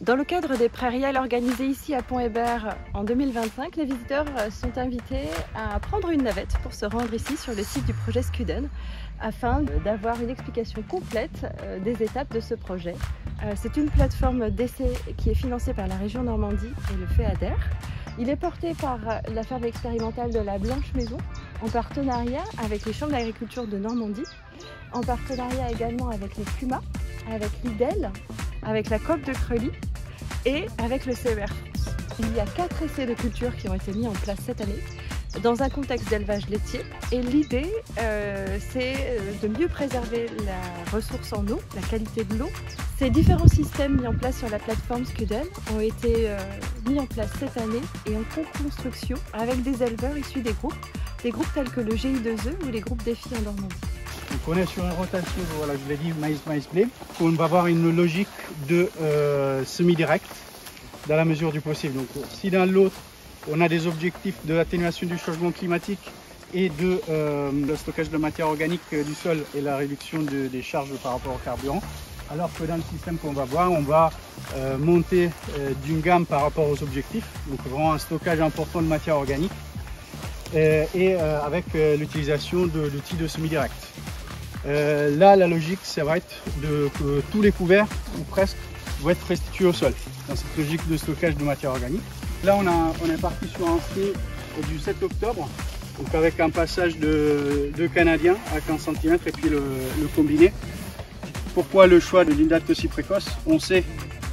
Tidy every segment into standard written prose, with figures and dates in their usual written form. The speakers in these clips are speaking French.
Dans le cadre des prairiales organisées ici à Pont-Hébert en 2025, les visiteurs sont invités à prendre une navette pour se rendre ici sur le site du projet Scuden afin d'avoir une explication complète des étapes de ce projet. C'est une plateforme d'essai qui est financée par la région Normandie et le FEADER. Il est porté par la ferme expérimentale de la Blanche Maison en partenariat avec les chambres d'agriculture de Normandie, en partenariat également avec les CUMA, avec l'IDEL, avec la COP de Creully et avec le CER France. Il y a 4 essais de culture qui ont été mis en place cette année dans un contexte d'élevage laitier et l'idée c'est de mieux préserver la ressource en eau, la qualité de l'eau. Ces différents systèmes mis en place sur la plateforme Scuden ont été mis en place cette année et en co-construction avec des éleveurs issus des groupes tels que le GI2E ou les groupes Défi en Normandie. Donc on est sur une rotation, voilà, je l'ai dit, maïs-blé. On va avoir une logique de semi-direct dans la mesure du possible. Donc si dans l'autre, on a des objectifs de l'atténuation du changement climatique et de le stockage de matière organique du sol et la réduction des charges par rapport au carburant, alors que dans le système qu'on va voir, on va monter d'une gamme par rapport aux objectifs, donc vraiment un stockage important de matière organique et avec l'utilisation de l'outil de semi-direct. Là, la logique, ça va être que tous les couverts, ou presque, vont être restitués au sol, dans cette logique de stockage de matière organique. Là, on est parti sur un C du 7 octobre, donc avec un passage de canadien à 15 cm et puis le combiné. Pourquoi le choix d'une date aussi précoce? On sait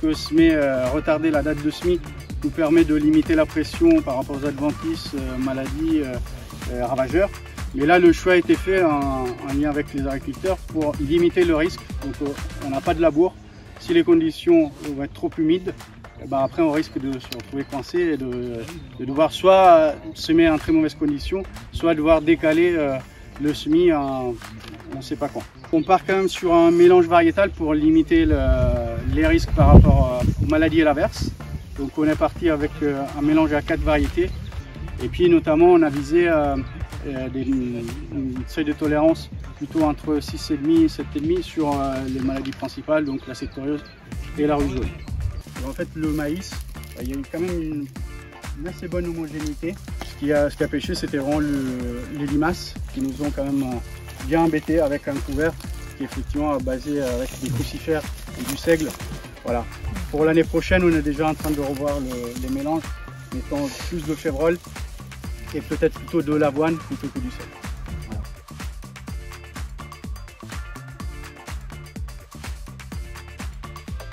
que retarder la date de semis nous permet de limiter la pression par rapport aux adventices, maladies, ravageurs. Mais là, le choix a été fait en lien avec les agriculteurs pour limiter le risque. Donc, on n'a pas de labour. Si les conditions vont être trop humides, après on risque de se retrouver coincé et de devoir soit semer en très mauvaise condition, soit devoir décaler le semis on ne sait pas quand. On part quand même sur un mélange variétal pour limiter les risques par rapport aux maladies à l'averse. Donc on est parti avec un mélange à 4 variétés. Et puis notamment on a visé une seuil de tolérance plutôt entre 6,5 et 7,5 sur les maladies principales, donc la sectoriose et la rougeole. En fait, le maïs, il y a eu quand même une assez bonne homogénéité. Ce qui a pêché, c'était vraiment les limaces qui nous ont quand même bien embêtés avec un couvert qui est effectivement basé avec des crucifères et du seigle. Voilà. Pour l'année prochaine, on est déjà en train de revoir les mélanges, mettant plus de févrole et peut-être plutôt de l'avoine plutôt que du seigle.